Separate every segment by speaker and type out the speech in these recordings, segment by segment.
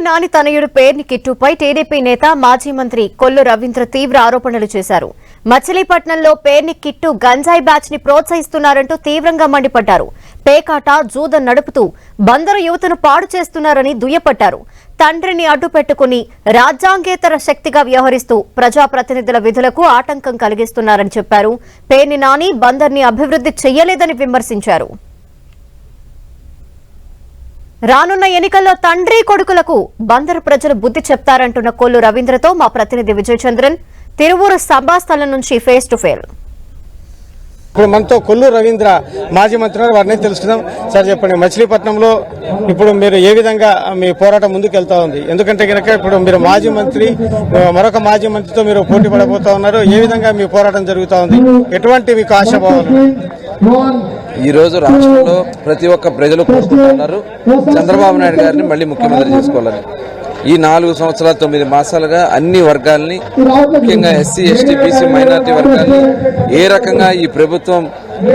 Speaker 1: నాని తనయుడు పేర్ని కిట్టుపై టీడీపీ నేత మాజీ మంత్రి కొల్లు రవీంద్ర తీవ్ర ఆరోపణలు చేశారు. మచిలీపట్నంలో పేర్ని కిట్టు గంజాయి బ్యాచ్ ని ప్రోత్సహిస్తున్నారంటూ తీవ్రంగా మండిపడ్డారు. పేకాట జూదం నడుపుతూ బందరు యువతను పాడు చేస్తున్నారని దుయ్యపట్టారు. తండ్రిని అడ్డుపెట్టుకుని రాజ్యాంగేతర శక్తిగా వ్యవహరిస్తూ ప్రజాప్రతినిధుల విధులకు ఆటంకం కలిగిస్తున్నారని చెప్పారు. పేర్ని నాని బందర్ని అభివృద్ధి చెయ్యలేదని విమర్శించారు. రానున్న ఎన్నికల్లో తండ్రి కొడుకులకు బందరు ప్రజలు బుద్ధి చెప్తారంటున్న కొల్లు రవీంద్రతో మా ప్రతినిధి విజయ్ చంద్రన్ తిరువూరు సభాస్థలం నుంచి ఫేస్ టు ఫేస్.
Speaker 2: ఇప్పుడు మనతో కొల్లు రవీంద్ర మాజీ మంత్రి వారిని తెలుసుకుందాం. సార్ చెప్పండి, మచిలీపట్నంలో ఇప్పుడు మీరు ఏ విధంగా మీ పోరాటం ముందుకు వెళ్తా ఉంది? ఎందుకంటే కనుక ఇప్పుడు మీరు మాజీ మంత్రి, మరొక మాజీ మంత్రితో మీరు పోటీ పడబోతా ఉన్నారు. ఏ విధంగా మీ పోరాటం జరుగుతూ ఉంది? ఎటువంటి మీకు ఆశాభావాలు?
Speaker 3: ఈ రోజు రాష్ట్రంలో ప్రతి ఒక్క ప్రజలు కోరుకుంటున్నారు చంద్రబాబు నాయుడు గారిని మళ్లీ ముఖ్యమంత్రి చేసుకోవాలని. ఈ 4 సంవత్సరాల 9 మాసాలుగా అన్ని వర్గాల్ని, ముఖ్యంగా ఎస్సీ, ఎస్టీ, బీసీ, మైనారిటీ వర్గాల్ని ఏ రకంగా ఈ ప్రభుత్వం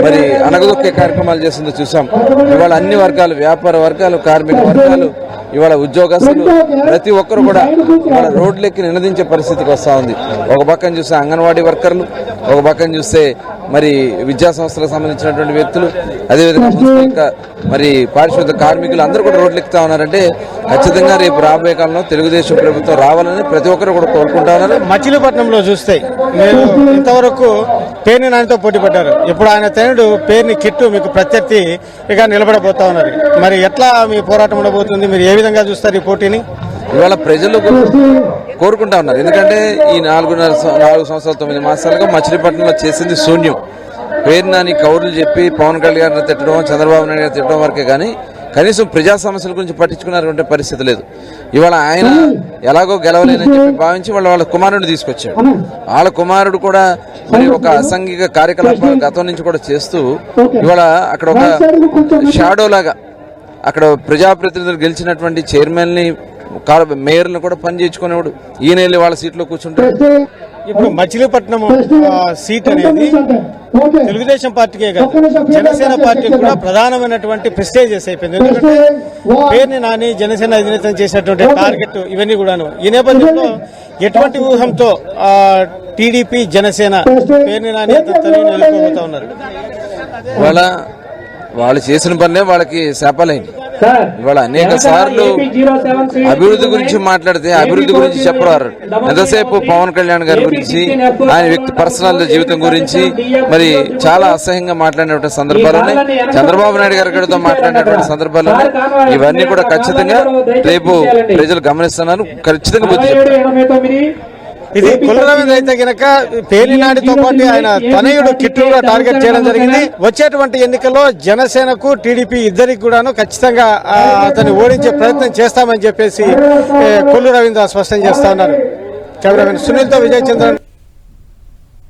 Speaker 3: మరి అణగదొక్కే కార్యక్రమాలు చేస్తుందో చూసాం. ఇవాళ అన్ని వర్గాలు, వ్యాపార వర్గాలు, కార్మిక వర్గాలు, ఇవాళ ఉద్యోగస్తులు ప్రతి ఒక్కరు కూడా ఇవాళ రోడ్లెక్కి నినదించే పరిస్థితికి వస్తూ ఉంది. ఒక పక్కన చూస్తే అంగన్వాడీ వర్కర్లు, ఒక పక్కన చూస్తే మరి విద్యా సంస్థలకు సంబంధించినటువంటి వ్యక్తులు, అదేవిధంగా మున్సిపల్ మరి పారిశుద్ధ కార్మికులు అందరూ కూడా రోడ్లెక్కుతా ఉన్నారంటే ఖచ్చితంగా రేపు రాబోయే కాలంలో తెలుగుదేశం ప్రభుత్వం రావాలని ప్రతి ఒక్కరు కూడా కోరుకుంటా ఉన్నారు.
Speaker 2: మచిలీపట్నంలో చూస్తే మీరు ఇంతవరకు పేర్ని నానితో పోటీ పడ్డారు. ఇప్పుడు ఆయన తనయుడు పేర్ని కిట్టు మీకు ప్రత్యర్థిగా నిలబడబోతా ఉన్నారు. మరి ఎట్లా మీ పోరాటం ఉండబోతుంది? మీరు ఏ విధంగా చూస్తారు ఈ పోటీని?
Speaker 3: ఇవాళ ప్రజలు కోరుకుంటా ఉన్నారు. ఎందుకంటే ఈ 4 సంవత్సరాల 9 మాసాలుగా మచిలీపట్నంలో చేసింది శూన్యం. పేరు నాని కౌరులు చెప్పి పవన్ కళ్యాణ్ గారిని తిట్టడం, చంద్రబాబు నాయుడు గారిని తిట్టడం వరకే కానీ కనీసం ప్రజా సమస్యల గురించి పట్టించుకున్నటువంటి పరిస్థితి లేదు. ఇవాళ ఆయన ఎలాగో గెలవలేనని చెప్పి భావించి వాళ్ళ కుమారుడిని తీసుకొచ్చాడు. వాళ్ళ కుమారుడు కూడా మరి ఒక అసాంఘిక కార్యకలాపాలు గతం నుంచి కూడా చేస్తూ ఇవాళ అక్కడ ఒక షాడో లాగా అక్కడ ప్రజాప్రతినిధులు గెలిచినటువంటి చైర్మన్ని, మేయర్లను కూడా పని చేయించుకునేవాడు. ఈయన వెళ్ళి వాళ్ళ సీట్లో కూర్చుంటాడు.
Speaker 2: ఇప్పుడు మచిలీపట్నం సీట్ అనేది తెలుగుదేశం పార్టీకే కాదు, జనసేన పార్టీ కూడా ప్రధానమైనటువంటి ప్రెస్టేజెస్ అయిపోయింది. ఎందుకంటే పేర్ని నాని జనసేన అధినేత చేసినటువంటి టార్గెట్ ఇవన్నీ కూడాను. ఈ నేపథ్యంలో ఎటువంటి వ్యూహంతో టీడీపీ, జనసేన పేర్ని నాని నిలుపుకోబోతా ఉన్నారు?
Speaker 3: వాళ్ళు చేసిన పనులే వాళ్ళకి శాపాలైంది. ఇవాళ అనేక సార్లు అభివృద్ధి గురించి మాట్లాడితే అభివృద్ధి గురించి చెప్పరారు. ఎంతసేపు పవన్ కళ్యాణ్ గారి గురించి, ఆయన వ్యక్తి పర్సనల్ జీవితం గురించి మరి చాలా అసహ్యంగా మాట్లాడినటువంటి సందర్భాలని, చంద్రబాబు నాయుడు గారితో మాట్లాడినటువంటి సందర్భాలని ఇవన్నీ కూడా ఖచ్చితంగా రేపు ప్రజలు గమనిస్తున్నారు. ఖచ్చితంగా బుద్ధి చెప్తారు.
Speaker 2: ఇది కొల్లు రవీంద్ర అయితే కనుక పేర్ని నానితో పాటు ఆయన తనయుడు కిట్టుగా టార్గెట్ చేయడం జరిగింది. వచ్చేటువంటి ఎన్నికల్లో జనసేనకు, టీడీపీ ఇద్దరికి కూడాను ఖచ్చితంగా అతన్ని ఓడించే ప్రయత్నం చేస్తామని చెప్పేసి కొల్లు రవీంద్ర స్పష్టం చేస్తా ఉన్నారు. కెమెరామెన్ సునీల్తో విజయ్ చంద్రన్.